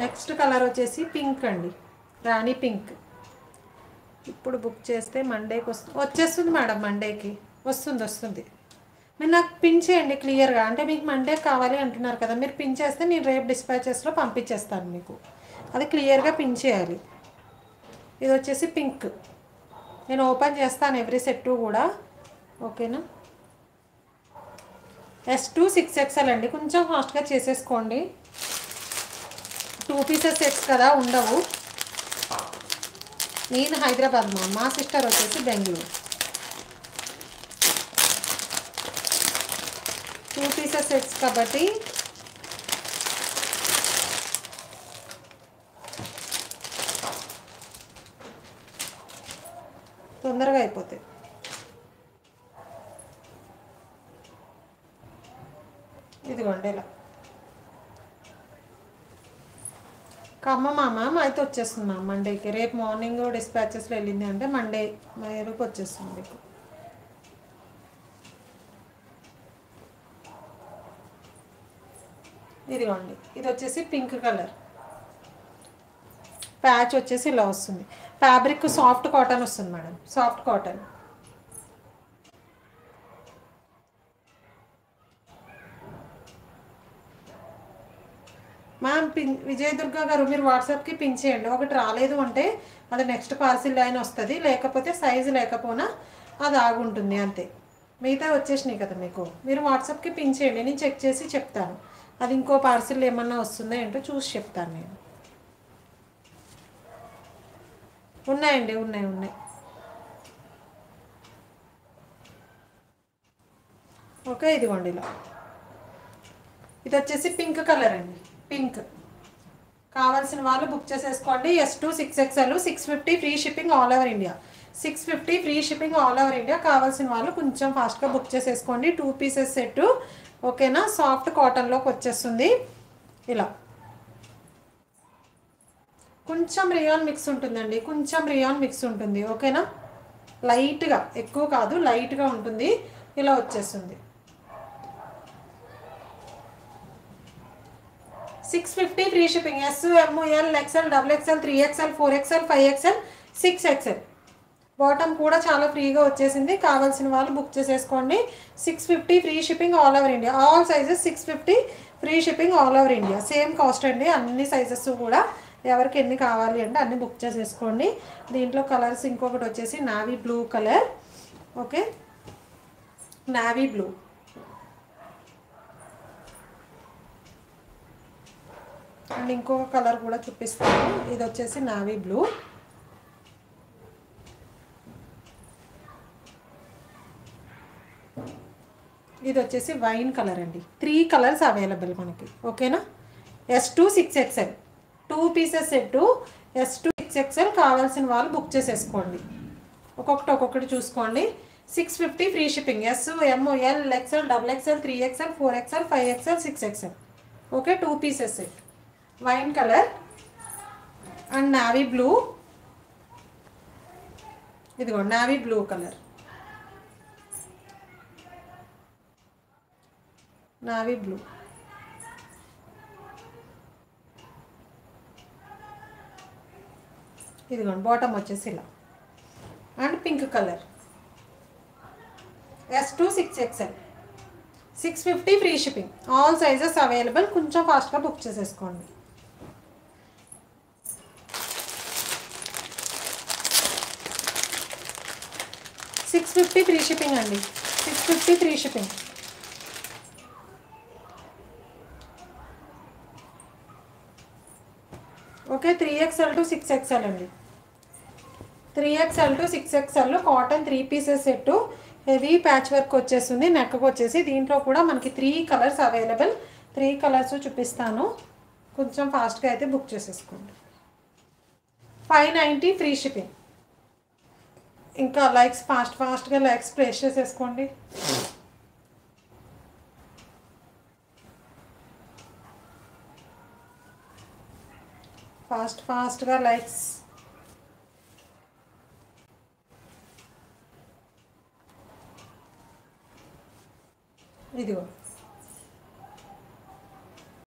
Next colour వచ్చేసి pink అండి, రాణి pink. ఇప్పుడు బుక్ చేస్తే మండేకి వచ్చేస్తుంది మేడం, మండేకి వస్తుంది. మీరు నాకు పిన్ చేయండి క్లియర్గా, అంటే మీకు మండే కావాలి అంటున్నారు కదా, మీరు పిన్ చేస్తే నేను రేపు డిస్పాచెస్లో పంపించేస్తాను మీకు. అది క్లియర్గా పిన్ చేయాలి. ఇది వచ్చేసి పింక్. నేను ఓపెన్ చేస్తాను ఎవ్రీ సెట్ కూడా, ఓకేనా. S2 6XL అండి, కొంచెం ఫాస్ట్గా చేసేసుకోండి. 2 పీసెస్ సెట్స్ కదా, ఉండవు. నేను హైదరాబాద్, మా సిస్టర్ వచ్చేసి బెంగళూరు. 2 పీసెస్ సెట్స్ కాబట్టి తొందరగా అయిపోతాయి. ఇదిగోండి ఇలా ఖమ్మం అయితే వచ్చేస్తుంది మ్యామ్ మండేకి. రేపు మార్నింగ్ డిస్పాచెస్లో వెళ్ళింది అంటే మండే వరకు వచ్చేస్తుంది మీకు. ఇదిగోండి, ఇది వచ్చేసి పింక్ కలర్. ప్యాచ్ వచ్చేసి ఇలా వస్తుంది. ఫ్యాబ్రిక్ సాఫ్ట్ కాటన్ వస్తుంది madam, soft cotton. Ma'am Vijayadurga గారు, మీరు వాట్సాప్కి పిన్ చేయండి. ఒకటి రాలేదు అంటే అది నెక్స్ట్ పార్సిల్ అయినా వస్తుంది, లేకపోతే సైజు లేకపోయినా అది ఆగుంటుంది అంతే. మిగతా వచ్చేసినాయి కదా మీకు, మీరు వాట్సాప్కి పిన్ చేయండి, నేను చెక్ చేసి చెప్తాను. అది ఇంకో పార్సిల్ ఏమన్నా వస్తుందో ఏంటో చూసి చెప్తాను నేను. ఉన్నాయండి, ఉన్నాయి. ఓకే, ఇదిగోండి ఇలా. ఇది వచ్చేసి పింక్ కలర్ అండి, పింక్. కావాల్సిన వాళ్ళు బుక్ చేసేసుకోండి. S2 6XL 650 free shipping all over India. 650 free shipping all over India. కావాల్సిన వాళ్ళు కొంచెం ఫాస్ట్గా బుక్ చేసేసుకోండి. 2 పీసెస్ సెట్, ఓకేనా. సాఫ్ట్ కాటన్లోకి వచ్చేస్తుంది ఇలా. కొంచెం రియాన్ మిక్స్ ఉంటుందండి, కొంచెం రియాన్ మిక్స్ ఉంటుంది, ఓకేనా. లైట్గా, ఎక్కువ కాదు, లైట్గా ఉంటుంది. ఇలా వచ్చేస్తుంది. 650 free shipping. S, M, L, XL, XXL, 3XL, 4XL, 5XL, 6XL. Bottom కూడా చాలా ఫ్రీగా వచ్చేసింది. కావాల్సిన వాళ్ళు బుక్ చేసేసుకోండి. 650 free shipping all over India. All sizes 650 free shipping all over India. Same cost అండి, అన్ని సైజెస్ కూడా. ఎవరికి ఎన్ని కావాలి అంటే అన్ని బుక్ చేసేసుకోండి. దీంట్లో కలర్స్ ఇంకొకటి వచ్చేసి navy blue colour, okay, navy blue. And ఇంకొక కలర్ కూడా చూపిస్తాను. ఇది వచ్చేసి నావీ బ్లూ. ఇది వచ్చేసి వైన్ కలర్ అండి. 3 కలర్స్ అవైలబుల్ మనకి, ఓకేనా. S2 6XL 2 pieces set, S2 6XL. కావాల్సిన వాళ్ళు బుక్ చేసేసుకోండి. ఒక్కొక్కటి చూసుకోండి. 650 free shipping. S, M, L, XL, XXL, 3XL, 4XL, 5XL, 6XL, okay. 2 pieces set. Wine colour and navy blue. ఇదిగో navy blue colour, navy blue. ఇదిగోండి bottom వచ్చేసి ఇలా. And pink colour. S2 6XL 650 free shipping. All sizes available. కొంచెం ఫాస్ట్గా book చేసేసుకోండి. $650 free shipping అండి, 650 free shipping. Okay. 3XL to 6XL అండి, 3XL to 6XL cotton 3 pieces set. Heavy patch work వచ్చేస్తుంది. Neck వచ్చేసి దీంట్లో కూడా మనకి 3 కలర్స్ అవైలబుల్. 3 కలర్స్ చూపిస్తాను, కొంచెం ఫాస్ట్గా అయితే బుక్ చేసేసుకోండి. 590 ఫ్రీ షిప్పింగ్. ఇంకా లైక్స్ ఫాస్ట్గా లైక్స్ ప్రెస్ చేసేసుకోండి. ఫాస్ట్గా లైక్స్. ఇదిగో